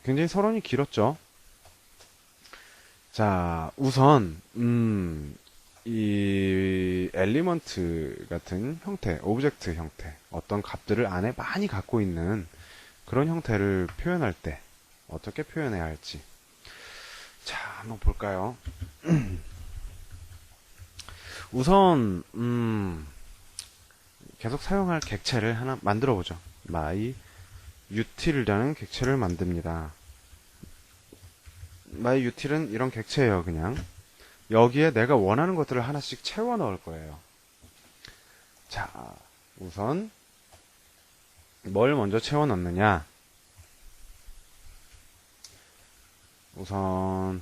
굉장히 서론이 길었죠. 자, 우선, 이 엘리먼트 같은 형태, 오브젝트 형태, 어떤 값들을 안에 많이 갖고 있는 그런 형태를 표현할 때 어떻게 표현해야 할지. 자, 한번 볼까요? 우선, 계속 사용할 객체를 하나 만들어 보죠. my util이라는 객체를 만듭니다. my util은 이런 객체예요, 그냥. 여기에 내가 원하는 것들을 하나씩 채워 넣을 거예요. 자, 우선 뭘 먼저 채워 넣느냐? 우선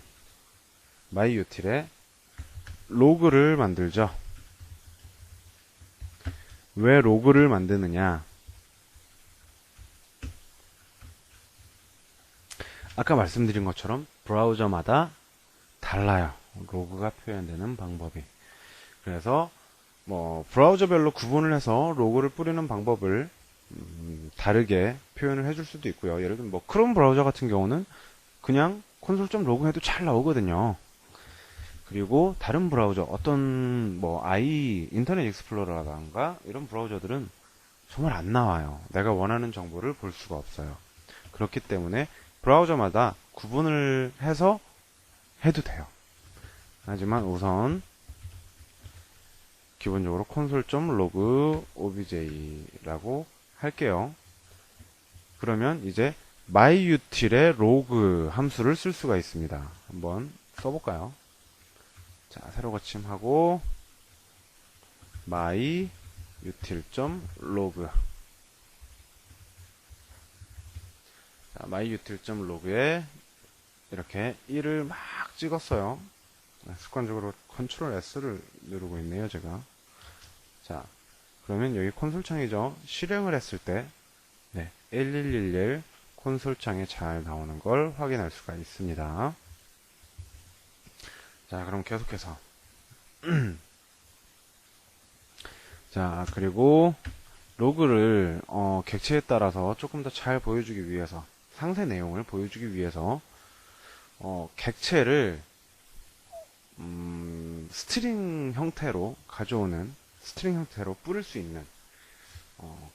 myutil에 로그를 만들죠. 왜 로그를 만드느냐? 아까 말씀드린 것처럼 브라우저마다 달라요. 로그가 표현되는 방법이. 그래서 뭐 브라우저별로 구분을 해서 로그를 뿌리는 방법을 다르게 표현을 해줄 수도 있고요. 예를 들면 뭐 크롬 브라우저 같은 경우는 그냥 콘솔.로그 해도 잘 나오거든요. 그리고 다른 브라우저 어떤 뭐 인터넷 익스플로러라던가 이런 브라우저들은 정말 안 나와요. 내가 원하는 정보를 볼 수가 없어요. 그렇기 때문에 브라우저마다 구분을 해서 해도 돼요. 하지만 우선 기본적으로 console.log obj라고 할게요. 그러면 이제 myutil의 log 함수를 쓸 수가 있습니다. 한번 써볼까요? 자, 새로 거침하고 myutil.log. 자, myutil.log에 이렇게 1을 막 찍었어요. 습관적으로 컨트롤 S를 누르고 있네요, 제가. 자, 그러면 여기 콘솔 창이죠. 실행을 했을 때, 네, 1111 콘솔 창에 잘 나오는 걸 확인할 수가 있습니다. 자, 그럼 계속해서. 자, 그리고 로그를 객체에 따라서 조금 더 잘 보여주기 위해서, 상세 내용을 보여주기 위해서 객체를 스트링 형태로 가져오는, 스트링 형태로 뿌릴 수 있는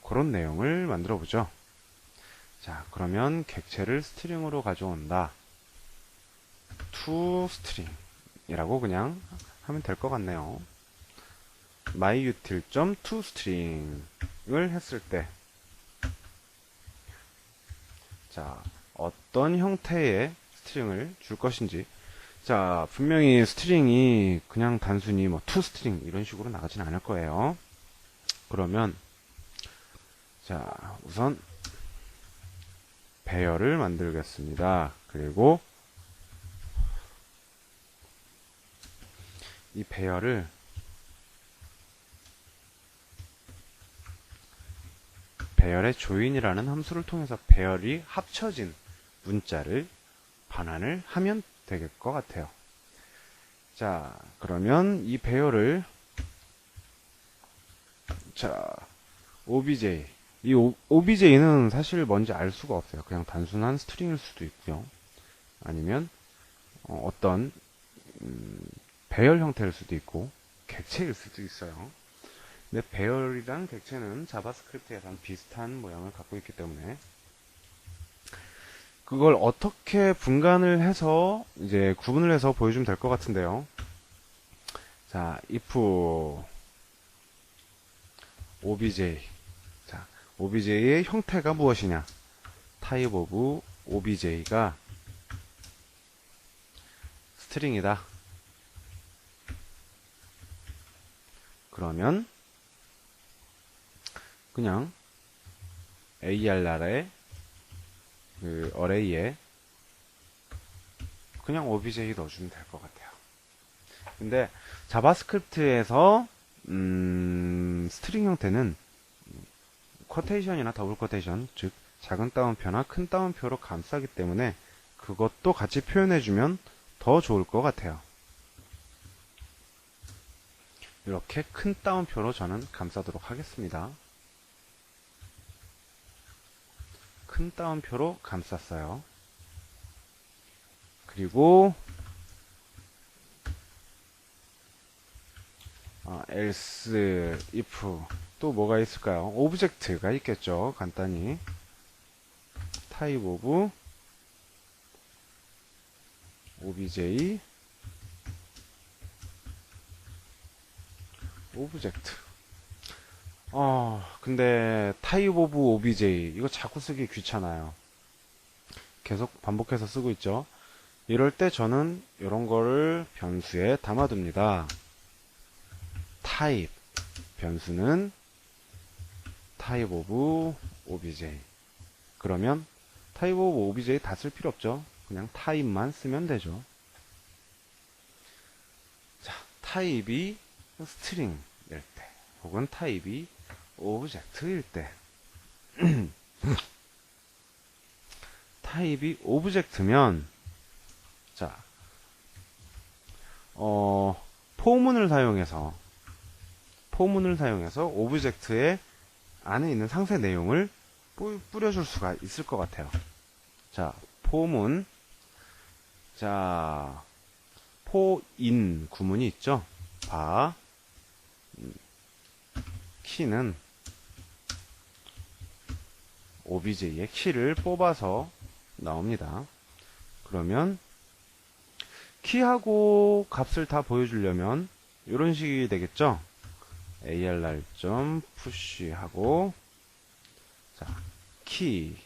그런 내용을 만들어 보죠. 자, 그러면 객체를 스트링으로 가져온다. to string이라고 그냥 하면 될 것 같네요. myutil.toString을 했을 때, 자, 어떤 형태의 스트링을 줄 것인지. 자, 분명히 스트링이 그냥 단순히 뭐 toString 이런 식으로 나가진 않을 거예요. 그러면 자, 우선 배열을 만들겠습니다. 그리고 이 배열을 배열의 조인이라는 함수를 통해서 배열이 합쳐진 문자를 반환을 하면 될 것 같아요. 자, 그러면 이 배열을 자, obj. 이 obj는 사실 뭔지 알 수가 없어요. 그냥 단순한 스트링일 수도 있고요. 아니면 어떤 배열 형태일 수도 있고 객체일 수도 있어요. 근데 배열이랑 객체는 자바스크립트에선 비슷한 모양을 갖고 있기 때문에 그걸 어떻게 분간을 해서 이제 구분을 해서 보여주면 될 것 같은데요. 자, if obj. 자, obj의 형태가 무엇이냐? type of obj가 스트링이다. 그러면 그냥 array의 그 array에 그냥 obj 넣어주면 될 것 같아요. 근데 자바스크립트에서 스트링 형태는 쿼테이션이나 더블 쿼테이션, 즉 작은 따옴표나 큰 따옴표로 감싸기 때문에 그것도 같이 표현해주면 더 좋을 것 같아요. 이렇게 큰 따옴표로 저는 감싸도록 하겠습니다. 큰 따옴표로 감쌌어요. 그리고 else, if 또 뭐가 있을까요? 오브젝트가 있겠죠. 간단히 type of obj 오브젝트. 근데 type of obj 이거 자꾸 쓰기 귀찮아요. 계속 반복해서 쓰고 있죠. 이럴 때 저는 이런 거를 변수에 담아둡니다. type 변수는 type of obj. 그러면 type of obj 다 쓸 필요 없죠. 그냥 type만 쓰면 되죠. 자, 타입이 스트링일 때 혹은 타입이 오브젝트일 때 타입이 오브젝트면 자, 포문을 사용해서 오브젝트의 안에 있는 상세 내용을 뿌려줄 수가 있을 것 같아요. 자, 포문. 자, 포인 구문이 있죠. 키는 obj의 키를 뽑아서 나옵니다. 그러면 키하고 값을 다 보여주려면 이런 식이 되겠죠. arr.push 하고 자, 키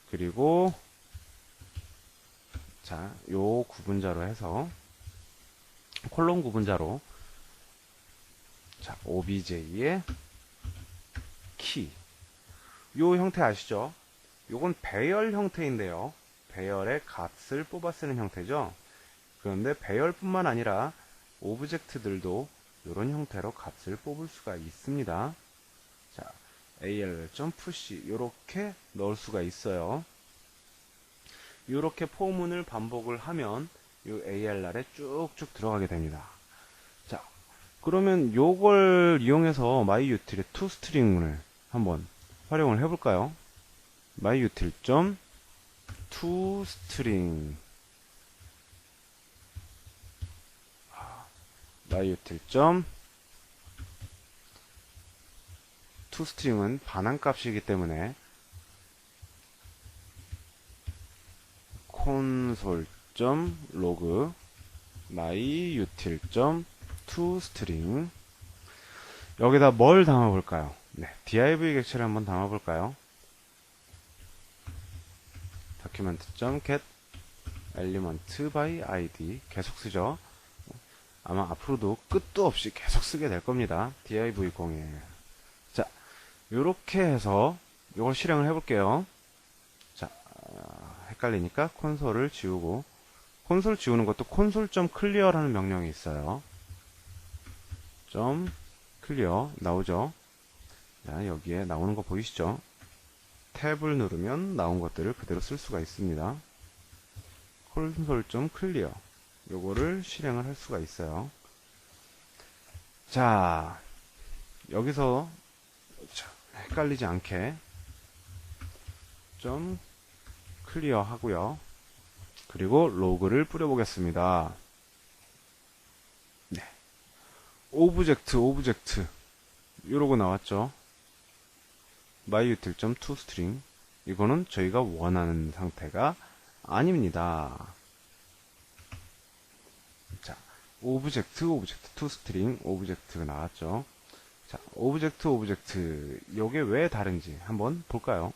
그리고 자, 요 구분자로 해서 콜론 구분자로 자, obj의 키. 요 형태 아시죠? 요건 배열 형태인데요. 배열의 값을 뽑아 쓰는 형태죠. 그런데 배열뿐만 아니라 오브젝트들도 이런 형태로 값을 뽑을 수가 있습니다. 자, arr.push 이렇게 넣을 수가 있어요. 이렇게 포문을 반복을 하면 이 arr에 쭉쭉 들어가게 됩니다. 자, 그러면 요걸 이용해서 myutil의 toString을 한번 활용을 해볼까요? myutil.toString myutil.toString은 반환값이기 때문에 console.log myutil.toString 여기다 뭘 담아볼까요? 네, div 객체를 한번 담아볼까요? document.get element by id 계속 쓰죠. 아마 앞으로도 끝도 없이 계속 쓰게 될 겁니다. div01. 자, 요렇게 해서 요걸 실행을 해볼게요. 자, 헷갈리니까 콘솔을 지우고 콘솔 지우는 것도 console.clear라는 명령이 있어요. clear 나오죠. 자, 여기에 나오는 거 보이시죠? 탭을 누르면 나온 것들을 그대로 쓸 수가 있습니다. console.clear 요거를 실행을 할 수가 있어요. 자, 여기서 헷갈리지 않게 좀 클리어 하고요. 그리고 로그를 뿌려보겠습니다. 네. 오브젝트 이러고 나왔죠. myutil.toString 이거는 저희가 원하는 상태가 아닙니다. 자, 오브젝트 toString 오브젝트가 나왔죠. 자, 오브젝트 요게 왜 다른지 한번 볼까요?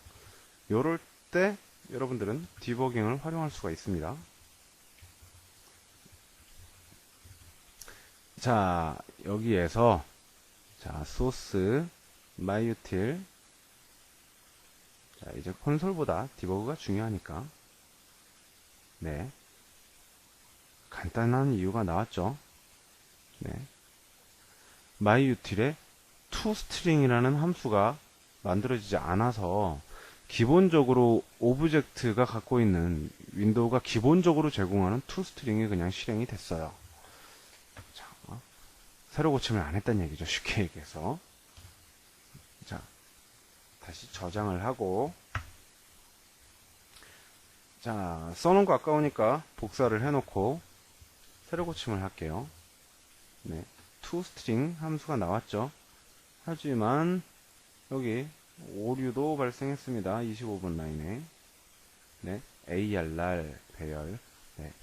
요럴 때 여러분들은 디버깅을 활용할 수가 있습니다. 자, 여기에서 자, source myutil 자, 이제 콘솔보다 디버그가 중요하니까 네. 간단한 이유가 나왔죠. 네. myutil에 toString이라는 함수가 만들어지지 않아서 기본적으로 오브젝트가 갖고 있는 윈도우가 기본적으로 제공하는 toString이 그냥 실행이 됐어요. 자, 새로 고침을 안 했다는 얘기죠. 쉽게 얘기해서. 자, 다시 저장을 하고 자, 써놓은 거 아까우니까 복사를 해놓고 새로 고침을 할게요. 네, toString 함수가 나왔죠. 하지만 여기 오류도 발생했습니다. 25번 라인에. 네, ARR 배열. 네,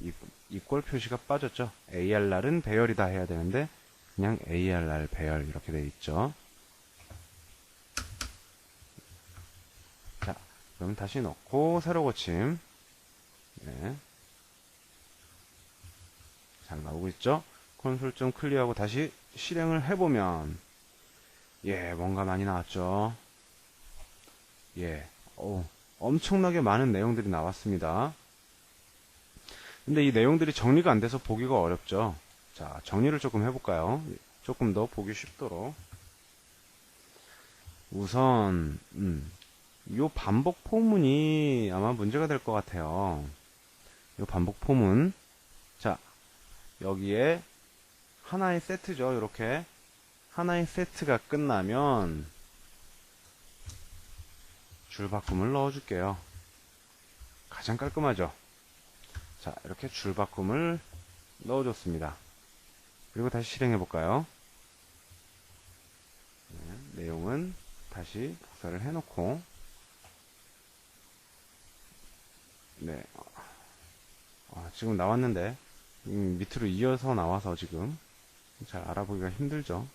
이꼴 표시가 빠졌죠. ARR은 배열이다 해야 되는데 그냥 ARR 배열 이렇게 되어 있죠. 자, 그럼 다시 넣고 새로 고침. 네. 잘 나오고 있죠? 콘솔 좀 클리어하고 다시 실행을 해보면, 예, 뭔가 많이 나왔죠? 예, 엄청나게 많은 내용들이 나왔습니다. 근데 이 내용들이 정리가 안 돼서 보기가 어렵죠? 자, 정리를 조금 해볼까요? 조금 더 보기 쉽도록. 우선, 요 반복 포문이 아마 문제가 될 것 같아요. 요 반복 포문. 자, 여기에 하나의 세트죠. 이렇게 하나의 세트가 끝나면 줄바꿈을 넣어줄게요. 가장 깔끔하죠. 자, 이렇게 줄바꿈을 넣어줬습니다. 그리고 다시 실행해 볼까요? 네, 내용은 다시 복사를 해놓고, 네, 지금 나왔는데 밑으로 이어서 나와서 지금 잘 알아보기가 힘들죠.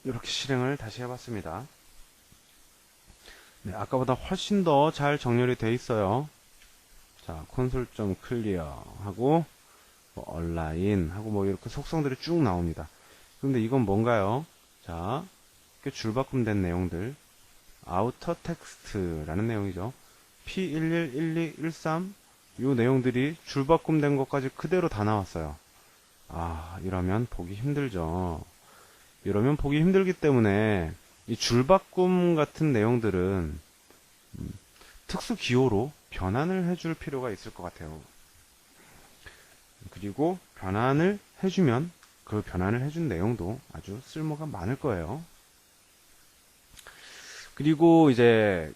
이렇게 실행을 다시 해봤습니다. 네, 아까보다 훨씬 더 잘 정렬이 되어 있어요. 자, 콘솔 좀 클리어 하고 뭐 얼라인 하고 뭐 이렇게 속성들이 쭉 나옵니다. 그런데 이건 뭔가요? 자, 이렇게 줄바꿈된 내용들, 아우터 텍스트라는 내용이죠. P11, 12, 13 이 내용들이 줄바꿈된 것까지 그대로 다 나왔어요. 이러면 보기 힘들죠. 이러면 보기 힘들기 때문에 이 줄바꿈 같은 내용들은 특수 기호로 변환을 해줄 필요가 있을 것 같아요. 그리고 변환을 해주면 그 변환을 해준 내용도 아주 쓸모가 많을 거예요. 그리고 이제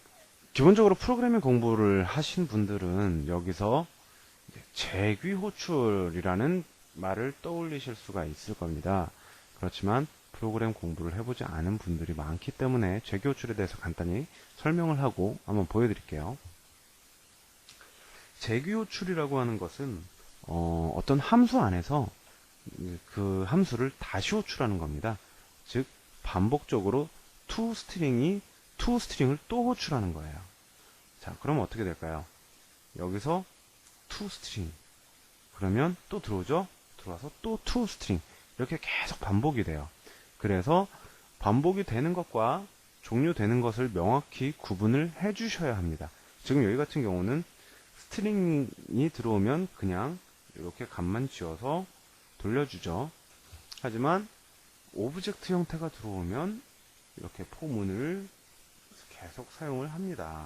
기본적으로 프로그래밍 공부를 하신 분들은 여기서 재귀 호출이라는 말을 떠올리실 수가 있을 겁니다. 그렇지만 프로그램 공부를 해보지 않은 분들이 많기 때문에 재귀 호출에 대해서 간단히 설명을 하고 한번 보여드릴게요. 재귀 호출이라고 하는 것은 어떤 함수 안에서 그 함수를 다시 호출하는 겁니다. 즉 반복적으로 toString이 toString을 또 호출하는 거예요. 자, 그럼 어떻게 될까요? 여기서 toString 그러면 또 들어오죠? 들어와서 또 toString 이렇게 계속 반복이 돼요. 그래서 반복이 되는 것과 종료되는 것을 명확히 구분을 해 주셔야 합니다. 지금 여기 같은 경우는 스트링이 들어오면 그냥 이렇게 값만 지어서 돌려주죠. 하지만 오브젝트 형태가 들어오면 이렇게 포문을 계속 사용을 합니다.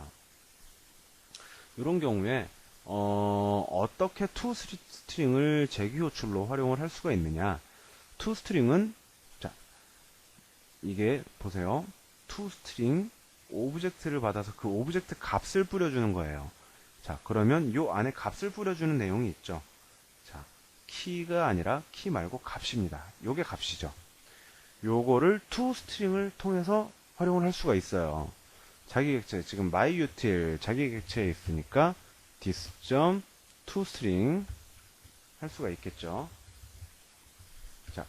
이런 경우에 어떻게 toString을 재귀 호출로 활용을 할 수가 있느냐? toString은 자, 이게 보세요. toString 오브젝트를 받아서 그 오브젝트 값을 뿌려주는 거예요. 자, 그러면 요 안에 값을 뿌려주는 내용이 있죠. 자, 키가 아니라 키 말고 값입니다. 요게 값이죠. 요거를 toString을 통해서 활용을 할 수가 있어요. 자기 객체, 지금 myutil 자기 객체에 있으니까 this.toString 할 수가 있겠죠. 자,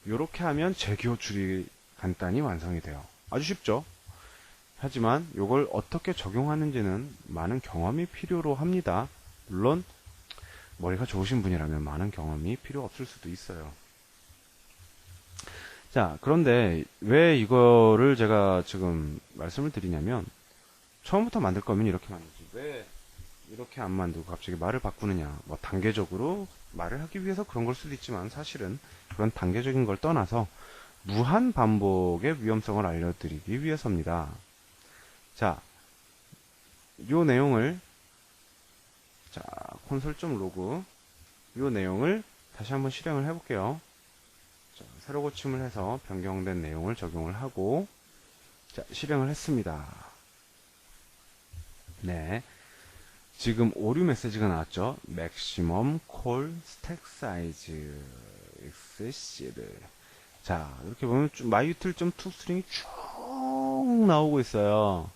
요렇게 하면 재귀 호출이 간단히 완성이 돼요. 아주 쉽죠? 하지만 요걸 어떻게 적용하는지는 많은 경험이 필요로 합니다. 물론 머리가 좋으신 분이라면 많은 경험이 필요 없을 수도 있어요. 자, 그런데 왜 이거를 제가 지금 말씀을 드리냐면 처음부터 만들 거면 이렇게 만들지 왜 이렇게 안 만들고 갑자기 말을 바꾸느냐. 뭐 단계적으로 말을 하기 위해서 그런 걸 수도 있지만 사실은 그런 단계적인 걸 떠나서 무한 반복의 위험성을 알려드리기 위해서입니다. 자, 요 내용을 자, 콘솔.로그 요 내용을 다시 한번 실행을 해볼게요. 자, 새로 고침을 해서 변경된 내용을 적용을 하고 자, 실행을 했습니다. 네. 지금 오류 메시지가 나왔죠. maximum call stack size exceed. 자, 이렇게 보면 myutil.toString이 쭉 나오고 있어요.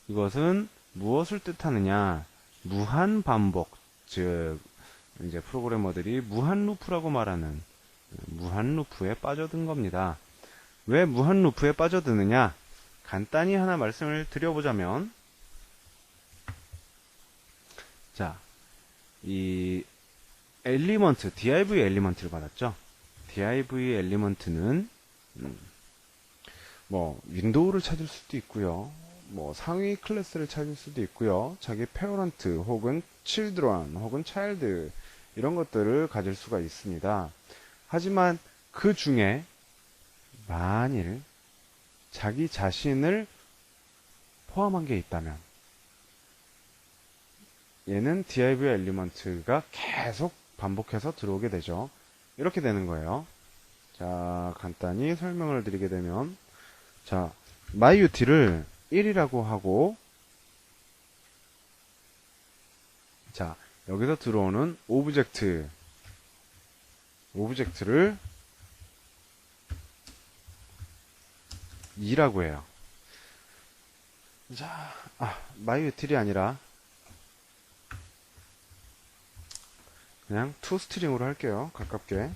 이것은 무엇을 뜻하느냐? 무한 반복, 즉 이제 프로그래머들이 무한 루프라고 말하는 무한 루프에 빠져든 겁니다. 왜 무한 루프에 빠져드느냐? 간단히 하나 말씀을 드려보자면, 자, 이 엘리먼트, div 엘리먼트를 받았죠. div 엘리먼트는 뭐 윈도우를 찾을 수도 있고요. 뭐 상위 클래스를 찾을 수도 있고요. 자기 페어런트 혹은 children 혹은 child 이런 것들을 가질 수가 있습니다. 하지만 그 중에 만일 자기 자신을 포함한 게 있다면 얘는 div 엘리먼트가 계속 반복해서 들어오게 되죠. 이렇게 되는 거예요. 자, 간단히 설명을 드리게 되면, 자, myutil을 1이라고 하고, 자, 여기서 들어오는 오브젝트를 2라고 해요. 자, myutil이 아니라 그냥 toString으로 할게요. 가깝게.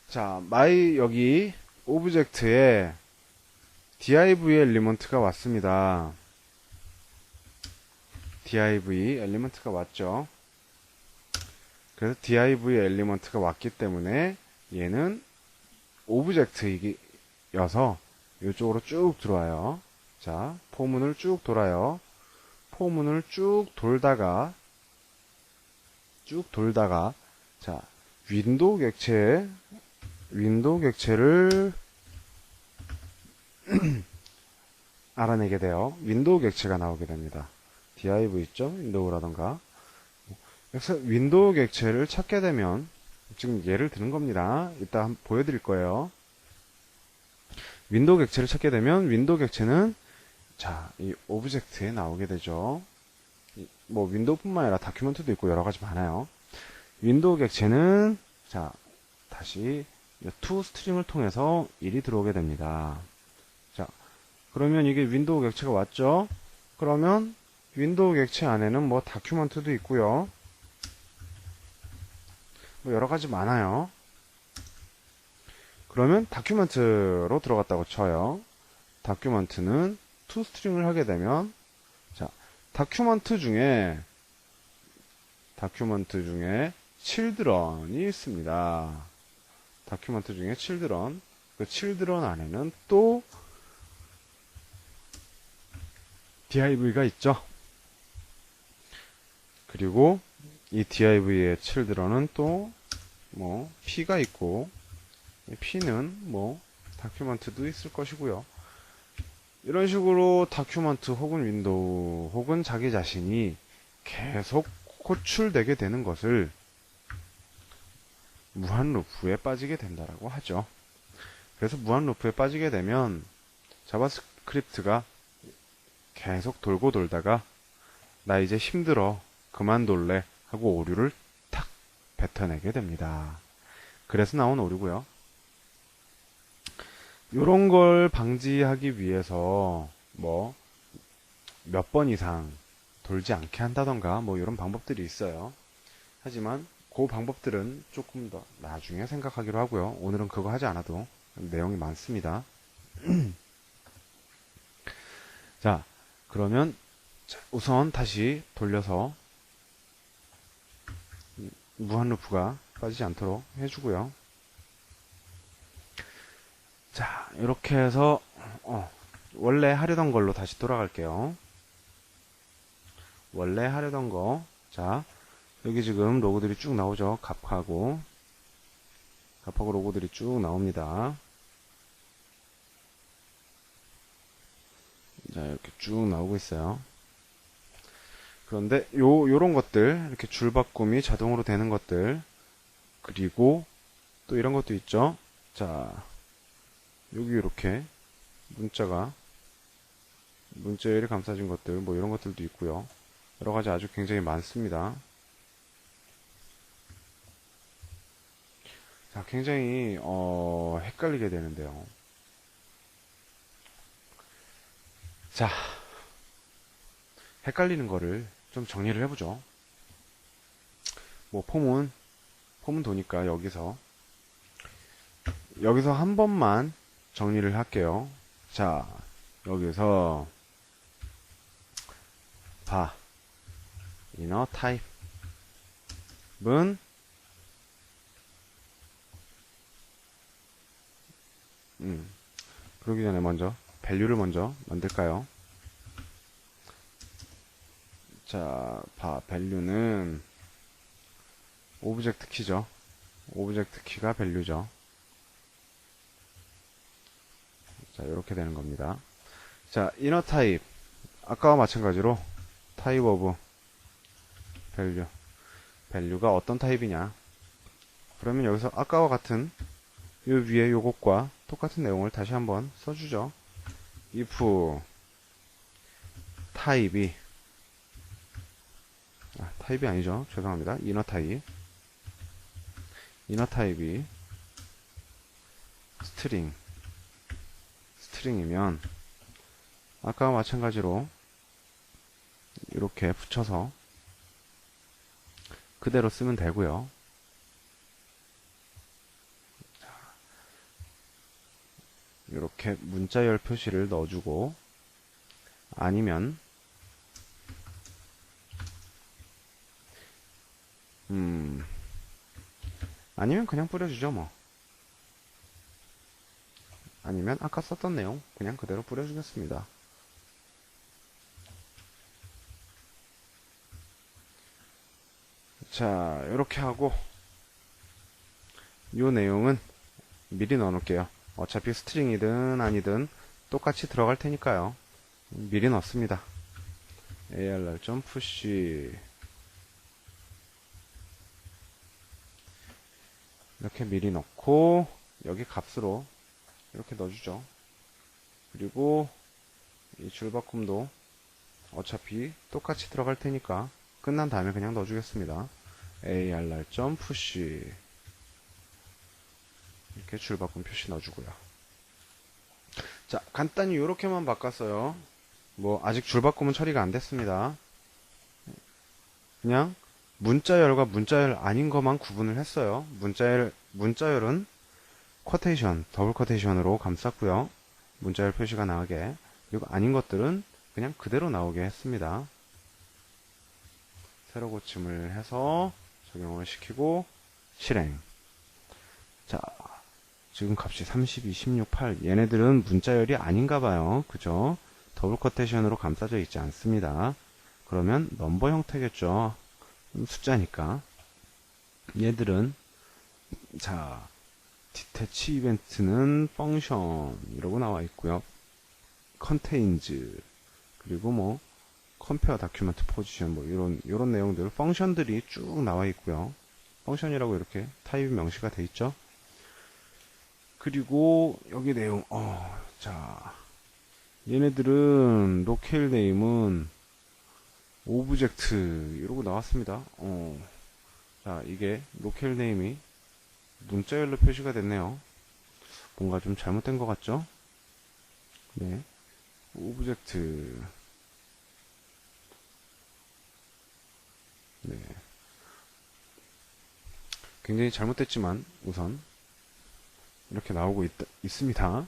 자, 여기 오브젝트에 div 엘리먼트가 왔습니다. div 엘리먼트가 왔죠. 그래서 div 엘리먼트가 왔기 때문에 얘는 오브젝트여서 이쪽으로 쭉 들어와요. 자, 포문을 쭉 돌아요. 포문을 쭉 돌다가 자, 윈도우 객체를 알아내게 돼요. 윈도우 객체가 나오게 됩니다. div 있죠? 윈도우라던가. 그래서 윈도우 객체를 찾게 되면 지금 예를 드는 겁니다. 이따 한번 보여드릴 거예요. 윈도우 객체를 찾게 되면 윈도우 객체는 자, 이 오브젝트에 나오게 되죠. 뭐 윈도우뿐만 아니라 다큐멘트도 있고 여러 가지 많아요. 윈도우 객체는 자, 다시 toString을 통해서 1이 들어오게 됩니다. 자, 그러면 이게 윈도우 객체가 왔죠? 그러면 윈도우 객체 안에는 뭐 다큐멘트도 있고요. 뭐 여러 가지 많아요. 그러면 다큐멘트로 들어갔다고 쳐요. 다큐멘트는 toString을 하게 되면 자, 다큐멘트 중에 children이 있습니다. 다큐멘트 중에 children, 그 children 안에는 또 div가 있죠. 그리고 이 div의 children은 또 뭐 p가 있고, p는 뭐 다큐멘트도 있을 것이고요. 이런 식으로 다큐멘트 혹은 윈도우 혹은 자기 자신이 계속 호출되게 되는 것을 무한 루프에 빠지게 된다라고 하죠. 그래서 무한 루프에 빠지게 되면 자바스크립트가 계속 돌고 돌다가 나 이제 힘들어 그만둘래 하고 오류를 탁 뱉어내게 됩니다. 그래서 나온 오류고요. 요런 걸 방지하기 위해서 뭐 몇 번 이상 돌지 않게 한다던가 뭐 이런 방법들이 있어요. 하지만 그 방법들은 조금 더 나중에 생각하기로 하고요. 오늘은 그거 하지 않아도 내용이 많습니다. 자, 그러면 우선 다시 돌려서 무한 루프가 빠지지 않도록 해주고요. 자, 이렇게 해서 원래 하려던 걸로 다시 돌아갈게요. 원래 하려던 거. 자, 여기 지금 로고들이 쭉 나오죠. 갑하고 로고들이 쭉 나옵니다. 자, 이렇게 쭉 나오고 있어요. 그런데 요런 것들, 이렇게 줄바꿈이 자동으로 되는 것들, 그리고 또 이런 것도 있죠. 자, 여기 이렇게 문자열이 감싸진 것들, 뭐 이런 것들도 있고요. 여러 가지 아주 굉장히 많습니다. 자, 굉장히 헷갈리게 되는데요. 자, 헷갈리는 거를 좀 정리를 해보죠. 뭐 폼은 도니까 여기서 한 번만 정리를 할게요. 자, 여기서 바 이너 타입은 그러기 전에 먼저 밸류를 먼저 만들까요? 자, 밸류는 오브젝트 키죠. 오브젝트 키가 밸류죠. 자, 이렇게 되는 겁니다. 자, 이너 타입 아까와 마찬가지로 타입 오브 밸류 밸류가 어떤 타입이냐. 그러면 여기서 아까와 같은 요 위에 요것과 똑같은 내용을 다시 한번 써주죠. if 타입이 타입이 아니죠. 죄송합니다. 이너 타입이 스트링이면 아까와 마찬가지로 이렇게 붙여서 그대로 쓰면 되고요. 이렇게 문자열 표시를 넣어주고 아니면 아니면 그냥 뿌려주죠 뭐. 아니면 아까 썼던 내용 그냥 그대로 뿌려주겠습니다. 자, 이렇게 하고 이 내용은 미리 넣어놓을게요. 어차피 스트링이든 아니든 똑같이 들어갈 테니까요. 미리 넣습니다. arr.push 이렇게 미리 넣고 여기 값으로 이렇게 넣어주죠. 그리고 이 줄바꿈도 어차피 똑같이 들어갈 테니까 끝난 다음에 그냥 넣어주겠습니다. arr.push 이렇게 줄바꿈 표시 넣어주고요. 자, 간단히 이렇게만 바꿨어요. 뭐 아직 줄바꿈은 처리가 안 됐습니다. 그냥 문자열과 문자열 아닌 것만 구분을 했어요. 문자열은 쿼테이션, 더블 쿼테이션으로 감쌌고요. 문자열 표시가 나오게. 그리고 아닌 것들은 그냥 그대로 나오게 했습니다. 세로 고침을 해서 적용을 시키고 실행. 자, 지금 값이 32, 16, 8. 얘네들은 문자열이 아닌가 봐요. 그죠? 더블 쿼테이션으로 감싸져 있지 않습니다. 그러면 넘버 형태겠죠. 숫자니까. 얘들은 자, 디태치 이벤트는 펑션 이라고 나와 있고요. 컨테인즈 그리고 뭐 컴페어 다큐멘트 포지션 뭐 이런 내용들 펑션들이 쭉 나와 있고요. 펑션이라고 이렇게 타입 명시가 돼 있죠. 그리고 여기 내용 자, 얘네들은 로케일 네임은 오브젝트 이러고 나왔습니다. 자, 이게 로케일 네임이 문자열로 표시가 됐네요. 뭔가 좀 잘못된 것 같죠? 네, 오브젝트. 네, 굉장히 잘못됐지만 우선 이렇게 나오고 있습니다.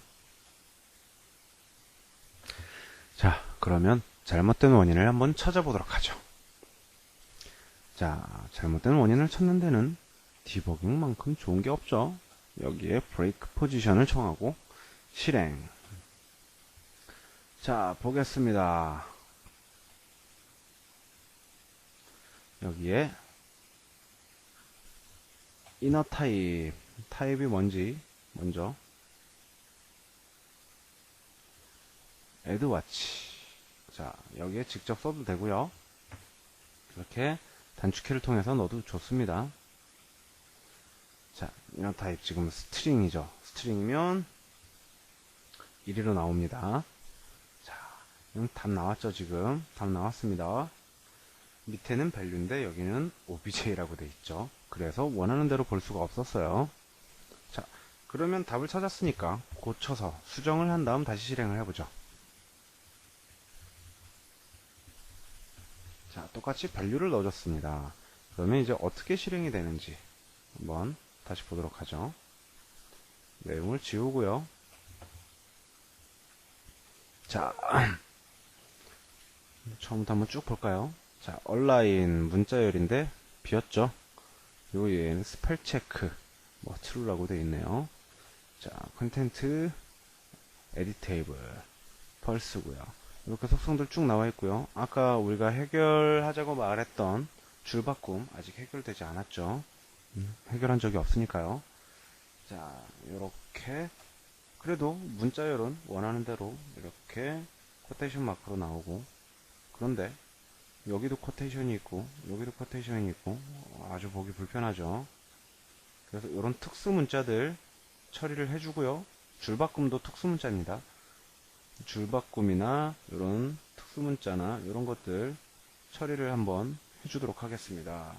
자, 그러면 잘못된 원인을 한번 찾아보도록 하죠. 자, 잘못된 원인을 찾는 데는 디버깅만큼 좋은 게 없죠. 여기에 브레이크 포지션을 정하고 실행. 자, 보겠습니다. 여기에 이너 타입이 뭔지 먼저 add watch. 자, 여기에 직접 써도 되고요. 이렇게 단축키를 통해서 넣어도 좋습니다. 자, 이너 타입 지금 스트링이죠. 스트링이면 1위로 나옵니다. 자, 답 나왔죠, 지금? 답 나왔습니다. 밑에는 value인데 여기는 obj라고 돼 있죠. 그래서 원하는 대로 볼 수가 없었어요. 자, 그러면 답을 찾았으니까 고쳐서 수정을 한 다음 다시 실행을 해보죠. 자, 똑같이 value를 넣어줬습니다. 그러면 이제 어떻게 실행이 되는지 한번 다시 보도록 하죠. 내용을 지우고요. 자, 처음부터 한번 쭉 볼까요? 자, 얼라인 문자열인데 비었죠? 그리고 얘는 스펠 체크 뭐 true라고 되어 있네요. 자, 컨텐트 에디테이블 펄스고요. 이렇게 속성들 쭉 나와 있고요. 아까 우리가 해결하자고 말했던 줄바꿈 아직 해결되지 않았죠. 해결한 적이 없으니까요. 자, 이렇게 그래도 문자열은 원하는 대로 이렇게 코테이션 마크로 나오고, 그런데 여기도 코테이션이 있고 여기도 코테이션이 있고 아주 보기 불편하죠. 그래서 이런 특수 문자들 처리를 해주고요. 줄바꿈도 특수 문자입니다. 줄바꿈이나 이런 특수 문자나 이런 것들 처리를 한번 해주도록 하겠습니다.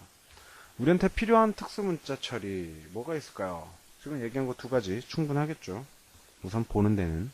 우리한테 필요한 특수 문자 처리 뭐가 있을까요? 지금 얘기한 거 두 가지 충분하겠죠. 우선 보는 데는